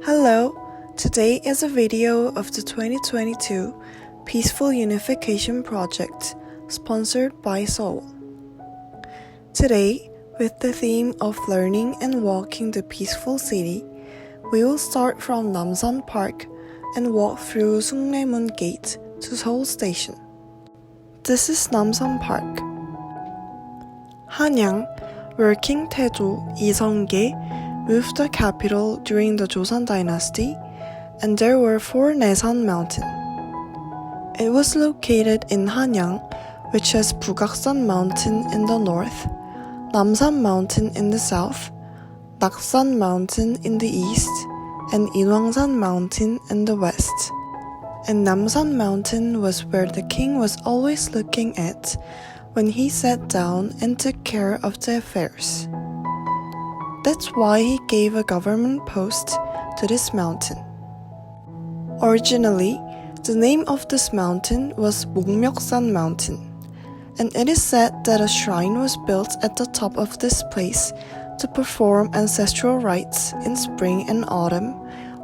Hello, today is a video of the 2022 Peaceful Unification Project, sponsored by Seoul. Today, with the theme of learning and walking the peaceful city, we will start from Namsan Park and walk through Sungnyemun Gate to Seoul Station. This is Namsan Park. Hanyang, where King Taejo Lee moved the capital during the Joseon Dynasty, and there were 4 Nasan Mountain. It was located in Hanyang, which has Bugaksan Mountain in the north, Namsan Mountain in the south, Naksan Mountain in the east, and Inwangsan Mountain in the west. And Namsan Mountain was where the king was always looking at when he sat down and took care of the affairs. That's why he gave a government post to this mountain. Originally, the name of this mountain was Mokmyoksan Mountain, and it is said that a shrine was built at the top of this place to perform ancestral rites in spring and autumn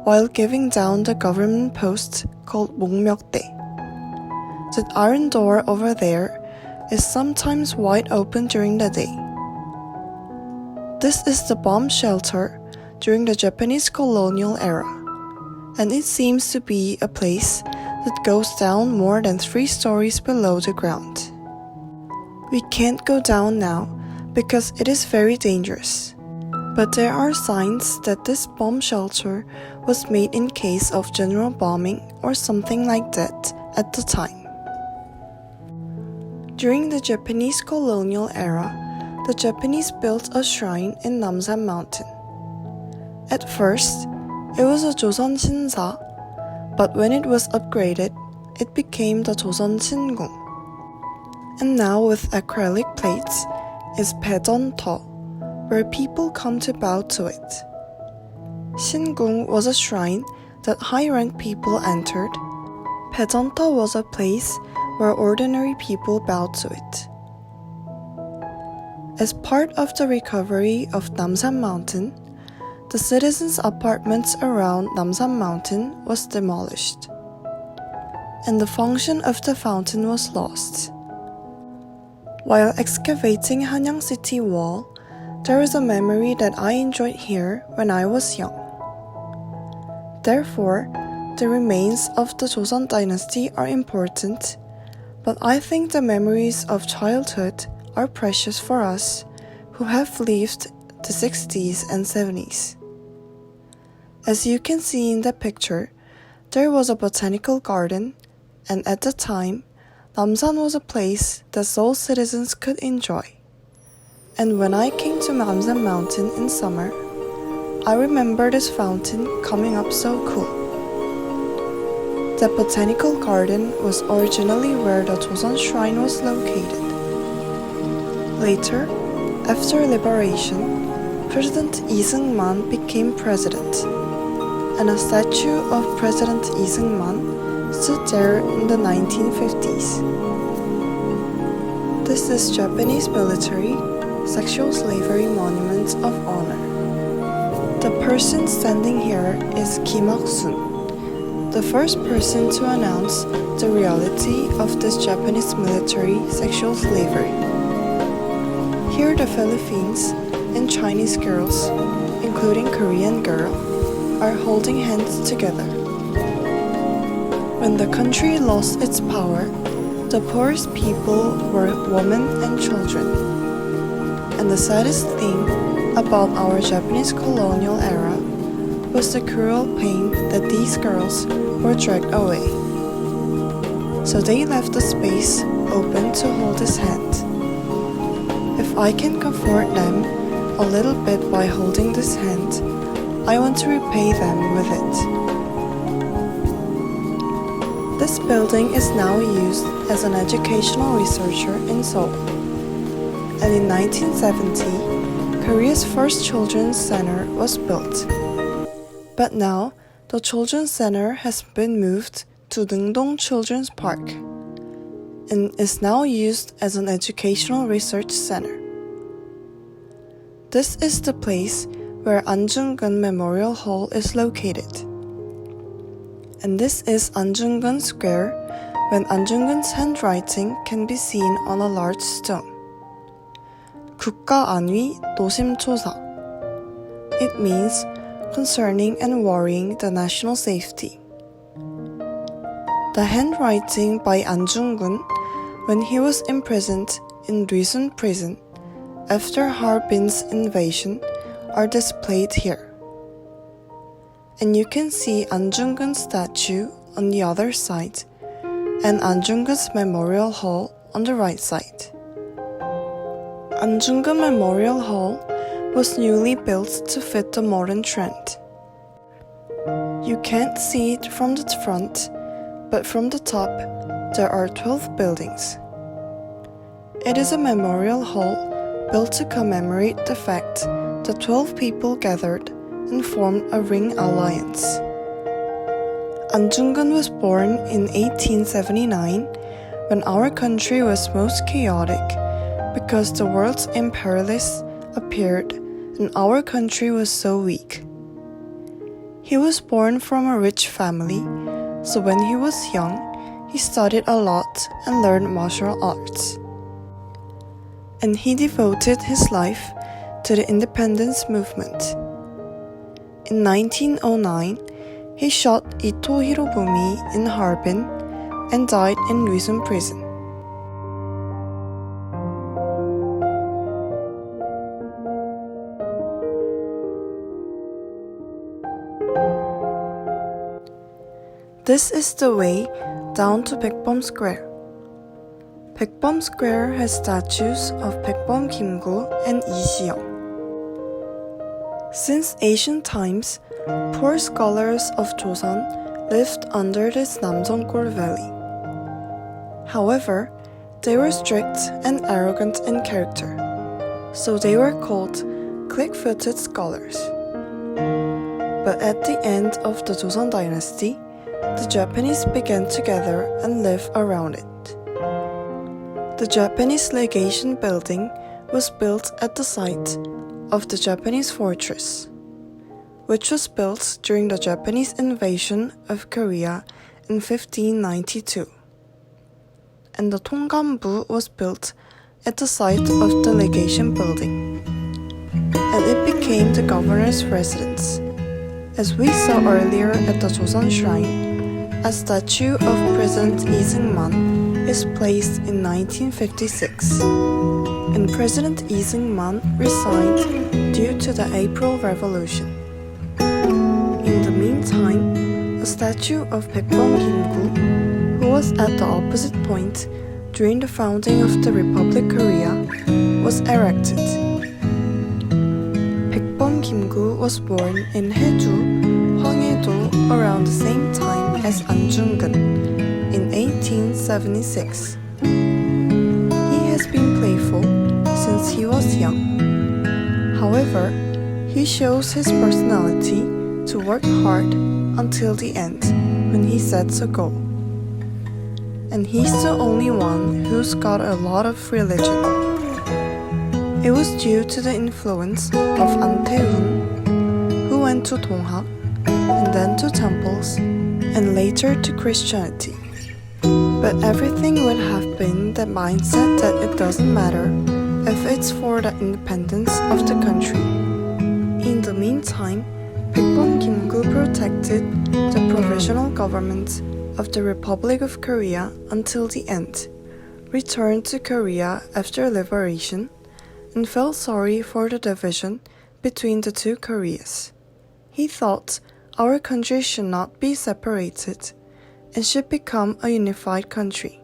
while giving down the government post called Mokmyokdae. The iron door over there is sometimes wide open during the day. This is the bomb shelter during the Japanese colonial era, and it seems to be a place that goes down more than 3 stories below the ground. We can't go down now because it is very dangerous, but there are signs that this bomb shelter was made in case of general bombing or something like that at the time. During the Japanese colonial era, the Japanese built a shrine in Namsan Mountain. At first, it was a Joseon Shinsa, but when it was upgraded, it became the Joseon Shingung. And now with acrylic plates is Paedonto, where people come to bow to it. Shingung was a shrine that high-ranked people entered. Paedonto was a place where ordinary people bowed to it. As part of the recovery of Namsan Mountain, the citizens' apartments around Namsan Mountain was demolished, and the function of the fountain was lost. While excavating Hanyang City Wall, there is a memory that I enjoyed here when I was young. Therefore, the remains of the Joseon Dynasty are important, but I think the memories of childhood are precious for us who have lived the 60s and 70s. As you can see in the picture, there was a botanical garden, and at the time, Namsan was a place that Seoul citizens could enjoy. And when I came to Namsan Mountain in summer, I remember this fountain coming up so cool. The botanical garden was originally where the Joseon Shrine was located. Later, after liberation, President Lee Seung-man became president, and a statue of President Lee Seung-man stood there in the 1950s. This is Japanese military sexual slavery monument of honor. The person standing here is Kim Ok-sun, the first person to announce the reality of this Japanese military sexual slavery. Here the Philippines and Chinese girls, including Korean girl, are holding hands together. When the country lost its power, the poorest people were women and children. And the saddest thing about our Japanese colonial era was the cruel pain that these girls were dragged away. So they left the space open to hold his hand. If I can comfort them a little bit by holding this hand, I want to repay them with it. This building is now used as an educational researcher in Seoul. And in 1970, Korea's first children's center was built. But now, the children's center has been moved to Neungdong Children's Park. and is now used as an educational research center. This is the place where Anjungun Memorial Hall is located. And this is Anjungun Square, when Anjungun's handwriting can be seen on a large stone. 국가 안위 노심초사. It means concerning and worrying the national safety. The handwriting by Anjungun when he was imprisoned in Duisun prison after Harbin's invasion are displayed here. And you can see Anjungun's statue on the other side and Anjungun's Memorial Hall on the right side. Anjungun Memorial Hall was newly built to fit the modern trend. You can't see it from the front, but from the top there are 12 buildings. It is a memorial hall built to commemorate the fact that 12 people gathered and formed a ring alliance. Anjungun was born in 1879 when our country was most chaotic because the world's imperialists appeared and our country was so weak. He was born from a rich family, so when he was young, he studied a lot and learned martial arts. And he devoted his life to the independence movement. In 1909, he shot Ito Hirobumi in Harbin and died in Duisun prison. This is the way down to Baekbom Square. Baekbom Square has statues of Baekbom Kimgu and Lee Si-young. Since ancient times, poor scholars of Joseon lived under this Namsan Valley. However, they were strict and arrogant in character, so they were called click-footed scholars. But at the end of the Joseon dynasty, the Japanese began to gather and live around it. The Japanese legation building was built at the site of the Japanese fortress, which was built during the Japanese invasion of Korea in 1592. And the Tonggambu was built at the site of the legation building, and it became the governor's residence. As we saw earlier at the Joseon Shrine, a statue of President Lee Seung-man is placed in 1956, and President Lee Seung-man resigned due to the April Revolution. In the meantime, a statue of Baekbom Kimgu, who was at the opposite point during the founding of the Republic Korea, was erected. Baekbom Kimgu was born in Haeju, Hwanghae-do around the same time as Anjungun in 1876. He has been playful since he was young. However, he shows his personality to work hard until the end when he sets a goal. And he's the only one who's got a lot of religion. It was due to the influence of An Tae-hoon, who went to Donghak and then to temples and later to Christianity. But everything would have been the mindset that it doesn't matter if it's for the independence of the country. In the meantime, Baekbom Kimgu protected the provisional government of the Republic of Korea until the end, returned to Korea after liberation, and felt sorry for the division between the two Koreas. He thought our country should not be separated and should become a unified country.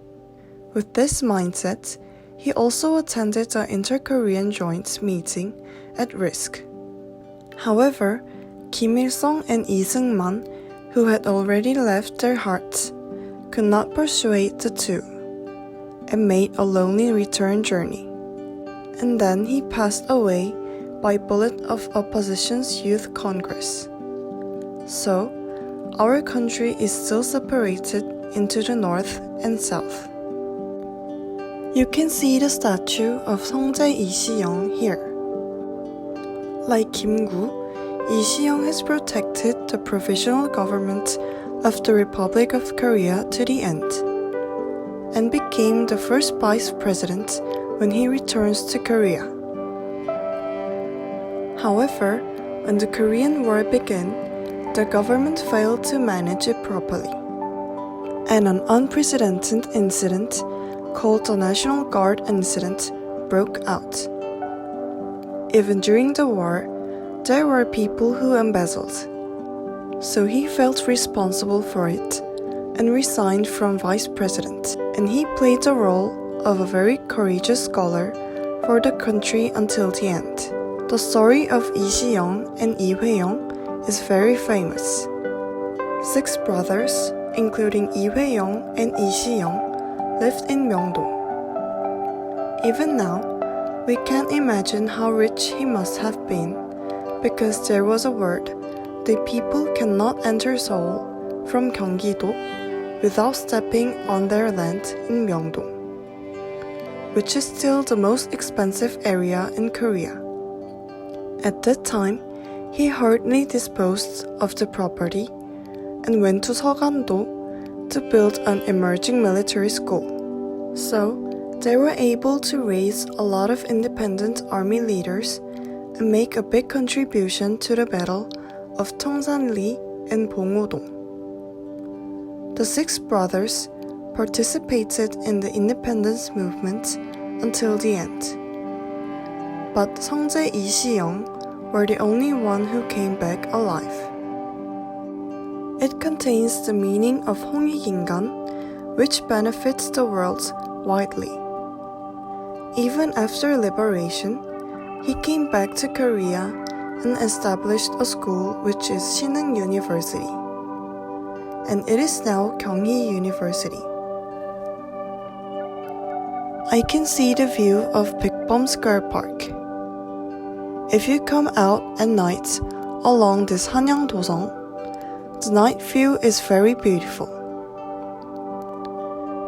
With this mindset, he also attended the Inter-Korean Joint Meeting at risk. However, Kim Il-sung and Lee Seung-man, who had already left their hearts, could not persuade the two, and made a lonely return journey. And then he passed away by bullet of opposition's youth congress. So, our country is still separated into the north and south. You can see the statue of Seongjae Lee here. Like Kim-gu, Lee has protected the provisional government of the Republic of Korea to the end, and became the first vice president when he returns to Korea. However, when the Korean War began, the government failed to manage it properly, and an unprecedented incident called the National Guard incident broke out. Even during the war, there were people who embezzled. So he felt responsible for it and resigned from vice president. And he played the role of a very courageous scholar for the country until the end. The story of Lee Si-young and Lee Hwae-young is very famous. 6 brothers, including Lee Hwae-young and Lee Si-young, lived in Myeongdong. Even now, we can't imagine how rich he must have been, because there was a word that people cannot enter Seoul from Gyeonggi-do without stepping on their land in Myeongdong, which is still the most expensive area in Korea. At that time, he hurriedly disposed of the property and went to Seogan-do to build an emerging military school. So, they were able to raise a lot of independent army leaders and make a big contribution to the Battle of Tongsan-ri and Bongho-dong. The 6 brothers participated in the independence movement until the end. But Seongjae Lee Si-young were the only one who came back alive. It contains the meaning of 홍익인간, which benefits the world widely. Even after liberation, he came back to Korea and established a school which is Sinung University, and it is now Gyeonggi University. I can see the view of Bikbom Square Park. If you come out at night along this Hanyang-dosong, the night view is very beautiful.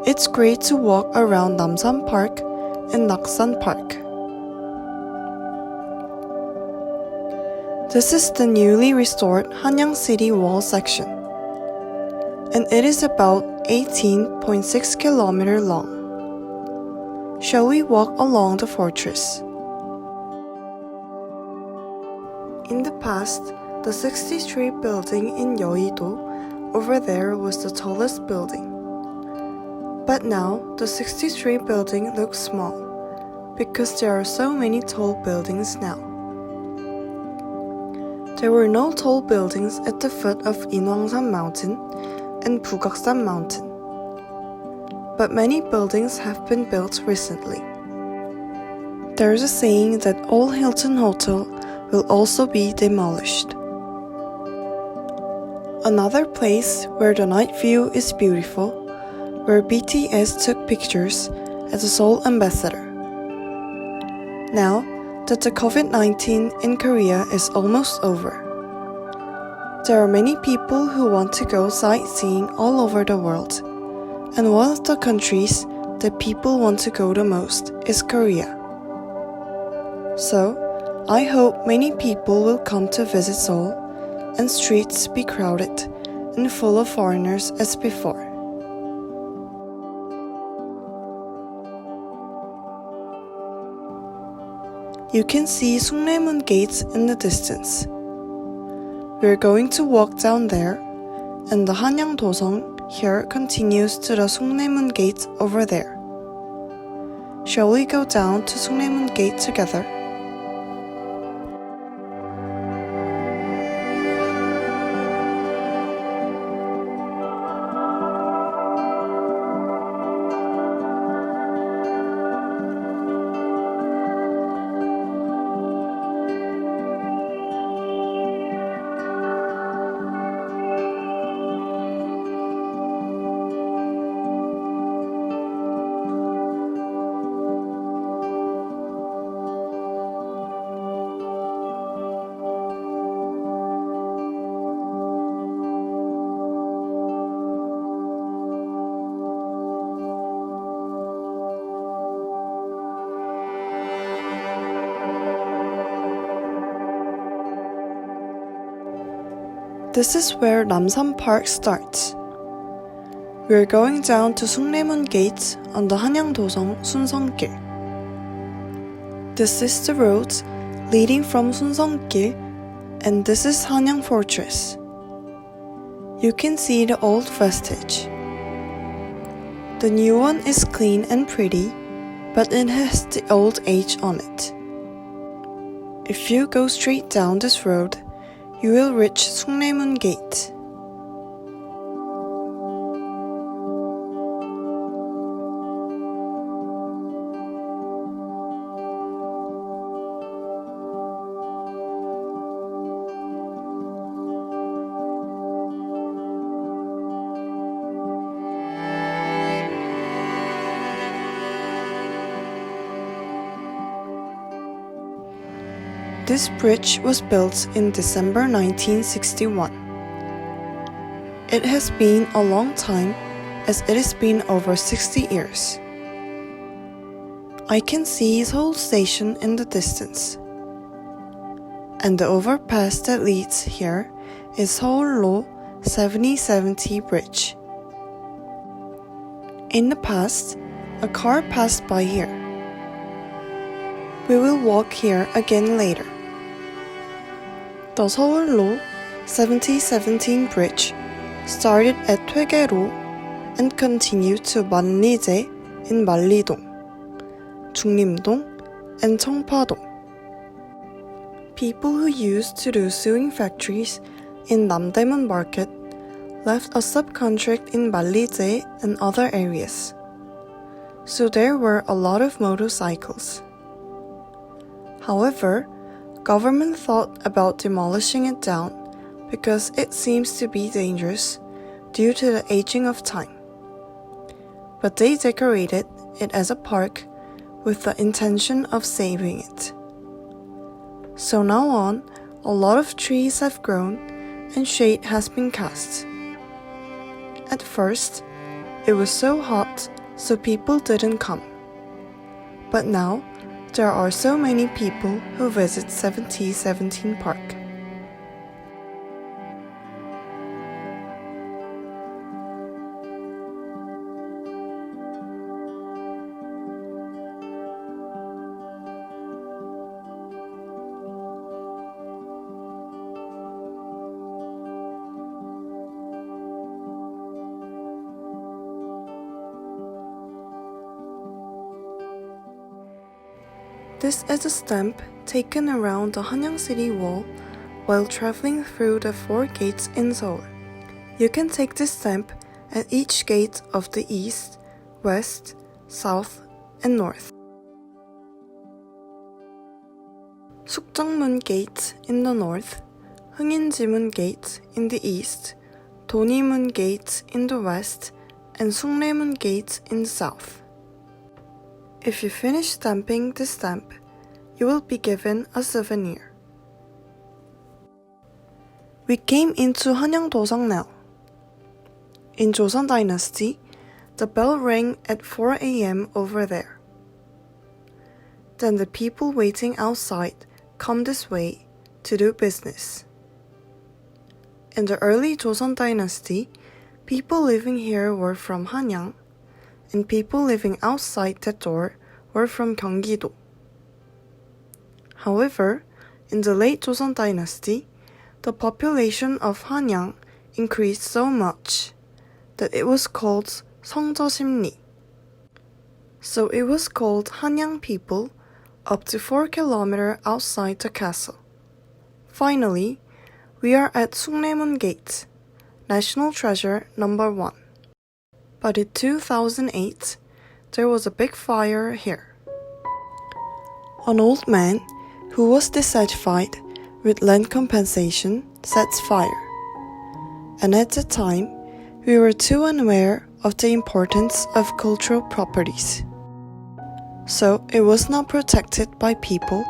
It's great to walk around Namsan Park and Namsan Park. This is the newly restored Hanyang City Wall section, and it is about 18.6 km long. Shall we walk along the fortress? In the past, the 60th Street building in Yeouido over there was the tallest building. But now, the 60th Street building looks small because there are so many tall buildings now. There were no tall buildings at the foot of Inwangsan Mountain and Bugaksan Mountain. But many buildings have been built recently. There's a saying that all Hilton Hotel will also be demolished. Another place where the night view is beautiful, where BTS took pictures at the Seoul Ambassador. Now that the COVID-19 in Korea is almost over, there are many people who want to go sightseeing all over the world, and one of the countries that people want to go the most is Korea. So, I hope many people will come to visit Seoul and streets be crowded and full of foreigners as before. You can see Sungnyemun Gate in the distance. We're going to walk down there, and the Hanyang-dosong here continues to the Sungnyemun Gate over there. Shall we go down to Sungnyemun Gate together? This is where Namsan Park starts. We're going down to Sungnyemun Gate on the Hanyang-dosong Sunseong-gil. This is the road leading from Sunseong-gil, and this is Hanyang Fortress. You can see the old vestige. The new one is clean and pretty, but it has the old age on it. If you go straight down this road, you will reach Sungnyemun Gate. This bridge was built in December 1961. It has been a long time, as it has been over 60 years. I can see Seoul Station in the distance. And the overpass that leads here is Seoul 7070 Bridge. In the past, a car passed by here. We will walk here again later. The Seoul 7017 Bridge started at Twegaero and continued to Manlije in Manlidong, Jungnimdong, and Cheongpa-dong. People who used to do sewing factories in Namdaemun Market left a subcontract in Manlije and other areas. So there were a lot of motorcycles. However, government thought about demolishing it down because it seems to be dangerous due to the aging of time. But they decorated it as a park with the intention of saving it. So now on, a lot of trees have grown and shade has been cast. At first, it was so hot so people didn't come. But now, there are so many people who visit 7017 Park. This is a stamp taken around the Hanyang City Wall while traveling through the 4 gates in Seoul. You can take this stamp at each gate of the east, west, south, and north. Sungnyemun Gate in the north, Sungnyemun Gate in the east, Donimmun Gate in the west, and Sungnyemun Gate in the south. If you finish stamping the stamp, you will be given a souvenir. We came into Hanyang-dosong now. In Joseon Dynasty, the bell rang at 4 a.m. over there. Then the people waiting outside come this way to do business. In the early Joseon Dynasty, people living here were from Hanyang, and people living outside that door were from Gyeonggi-do. However, in the late Joseon Dynasty, the population of Hanyang increased so much that it was called 성저심리. So it was called Hanyang people up to 4 kilometers outside the castle. Finally, we are at Sungnyemun Gate, National Treasure number 1. But in 2008, there was a big fire here. An old man who was dissatisfied with land compensation sets fire. And at the time, we were too unaware of the importance of cultural properties. So it was not protected by people,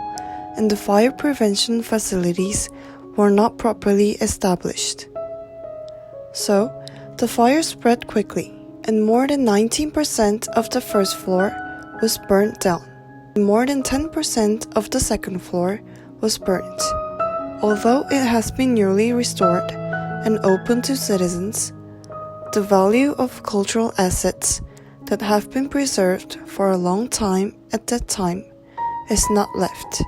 and the fire prevention facilities were not properly established. So the fire spread quickly, and more than 19% of the first floor was burnt down. More than 10% of the second floor was burnt. Although it has been newly restored, and open to citizens, the value of cultural assets that have been preserved for a long time at that time is not left.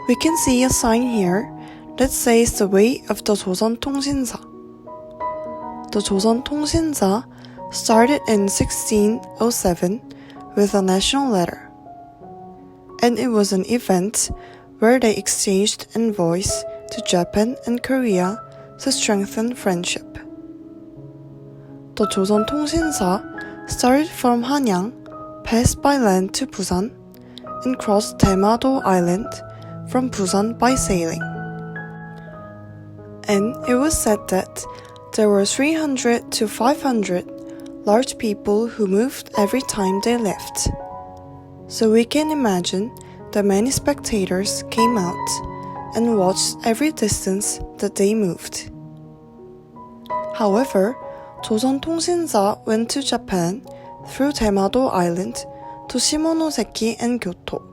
We can see a sign here that says the way of the Joseon 통신사. The Joseon 통신사 started in 1607 with a national letter, and it was an event where they exchanged envoys to Japan and Korea to strengthen friendship. The Joseon 통신사 started from Hanyang, passed by land to Busan, and crossed Dae-ma-do Island from Busan by sailing. And it was said that there were 300 to 500 large people who moved every time they left. So we can imagine that many spectators came out and watched every distance that they moved. However, Joseon 통신사 went to Japan through Dae-ma-do Island to Shimonoseki and Kyoto.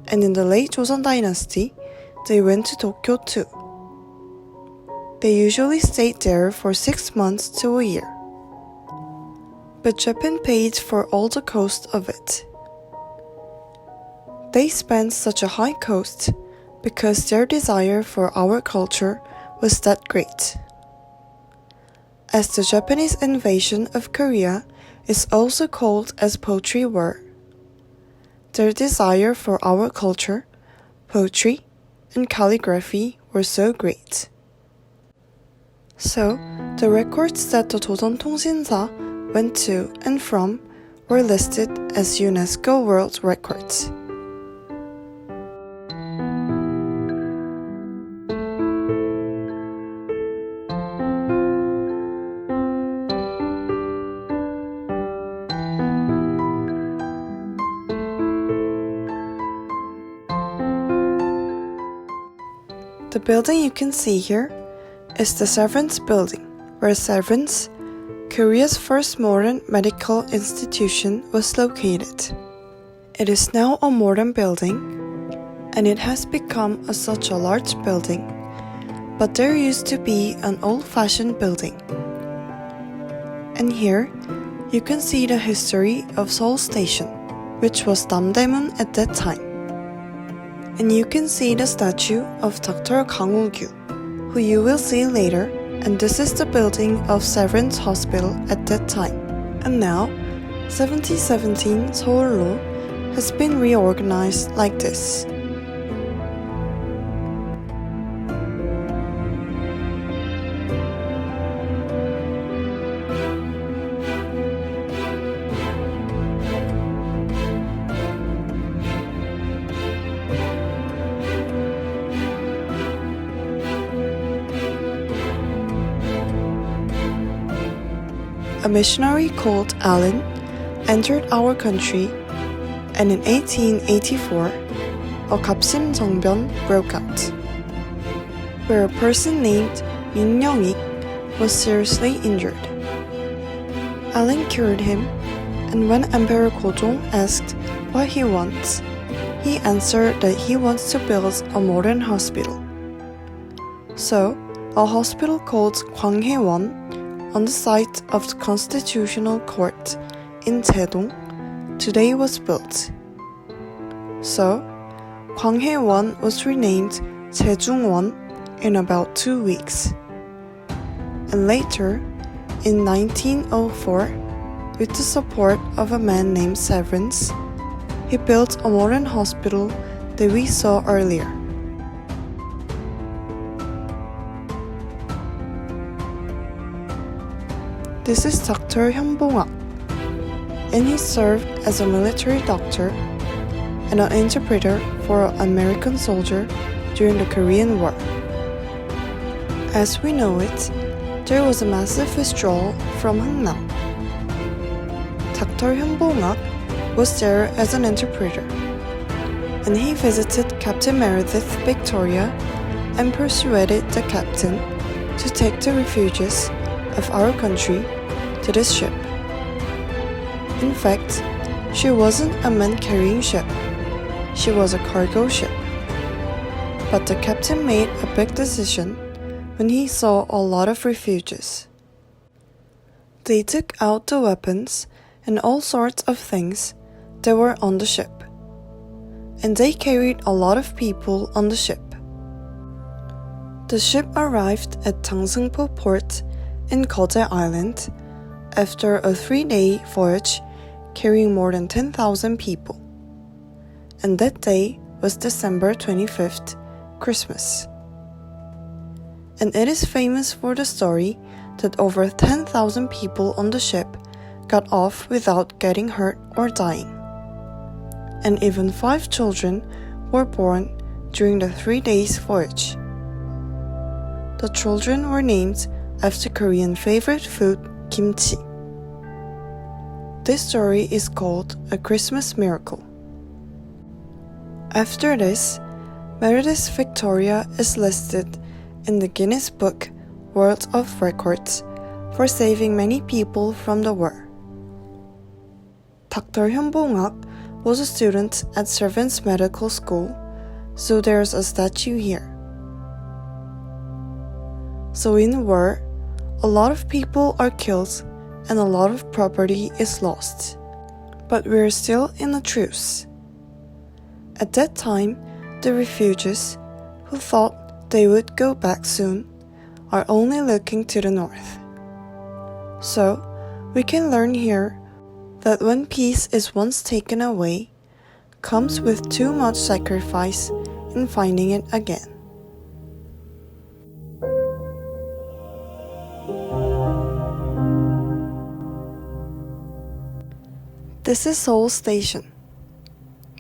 And in the late Joseon dynasty, they went to Tokyo too. They usually stayed there for 6 months to a year. But Japan paid for all the cost of it. They spent such a high cost because their desire for our culture was that great. As the Japanese invasion of Korea is also called as Poetry War, their desire for our culture, poetry, and calligraphy were so great. So, the records that the Joseon 통신사 went to and from were listed as UNESCO World Records. The building you can see here is the Severance Building, where Severance, Korea's first modern medical institution, was located. It is now a modern building, and it has become such a large building, but there used to be an old-fashioned building. And here, you can see the history of Seoul Station, which was Namdaemun at that time. And you can see the statue of Dr. Kang Woo-gyu, who you will see later, and this is the building of Severance Hospital at that time. And now, 7017 Seoul-lo has been reorganized like this. A missionary called Allen entered our country, and in 1884, a 갑심정변 broke out, where a person named Min Young-ik was seriously injured. Allen cured him, and when Emperor Gojong asked what he wants, he answered that he wants to build a modern hospital. So, a hospital called Gwanghae-won on the site of the Constitutional Court in Taedong today was built. So, Gwanghae-won was renamed Jaejung-won in about 2 weeks. And later, in 1904, with the support of a man named Severance, he built a modern hospital that we saw earlier. This is Dr. Hyun-bong-ak, and he served as a military doctor and an interpreter for an American soldier during the Korean War. As we know it, there was a massive withdrawal from Hangnam. Dr. Hyun-bong-ak was there as an interpreter, and he visited Captain Meredith Victoria and persuaded the captain to take the refugees of our country to this ship. In fact, she wasn't a man-carrying ship, she was a cargo ship. But the captain made a big decision when he saw a lot of refugees. They took out the weapons and all sorts of things that were on the ship. And they carried a lot of people on the ship. The ship arrived at Tangsungpo port in Kojae Island after a 3-day voyage carrying more than 10,000 people. And that day was December 25th, Christmas. And it is famous for the story that over 10,000 people on the ship got off without getting hurt or dying. And even 5 children were born during the 3 days voyage. The children were named after Korean favorite food kimchi. This story is called A Christmas Miracle. After this, Meredith Victoria is listed in the Guinness Book World of Records for saving many people from the war. Dr. Hyun Bong-ak was a student at Servants Medical School, so there's a statue here. So in the war, a lot of people are killed and a lot of property is lost. But we're still in a truce. At that time, the refugees, who thought they would go back soon, are only looking to the north. So, we can learn here that when peace is once taken away, comes with too much sacrifice in finding it again. This is Seoul Station.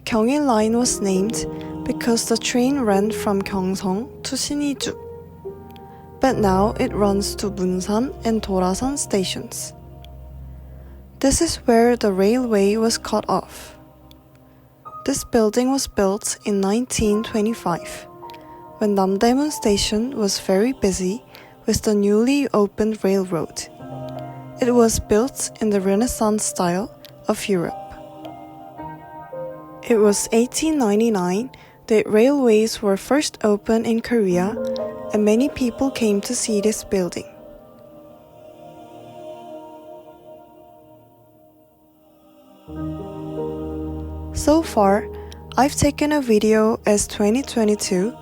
Gyeonggi Line was named because the train ran from Gyeongsong to Siniju. But now it runs to Munsan and Dorasan stations. This is where the railway was cut off. This building was built in 1925, when Namdaemun Station was very busy with the newly opened railroad. It was built in the Renaissance style of Europe. It was 1899 that railways were first opened in Korea, and many people came to see this building. So far, I've taken a video as 2022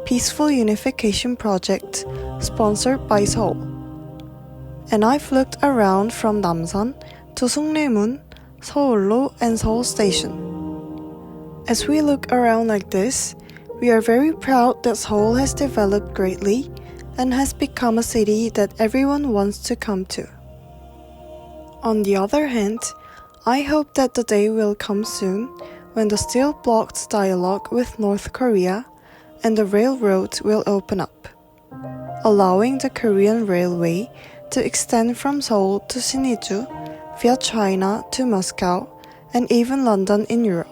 Peaceful Unification Project sponsored by Seoul. And I've looked around from Namsan to Sungnyemun, Seoul and Seoul Station. As we look around like this, we are very proud that Seoul has developed greatly and has become a city that everyone wants to come to. On the other hand, I hope that the day will come soon when the steel blocked dialogue with North Korea and the railroad will open up, allowing the Korean railway to extend from Seoul to Siniju, via China to Moscow, and even London in Europe.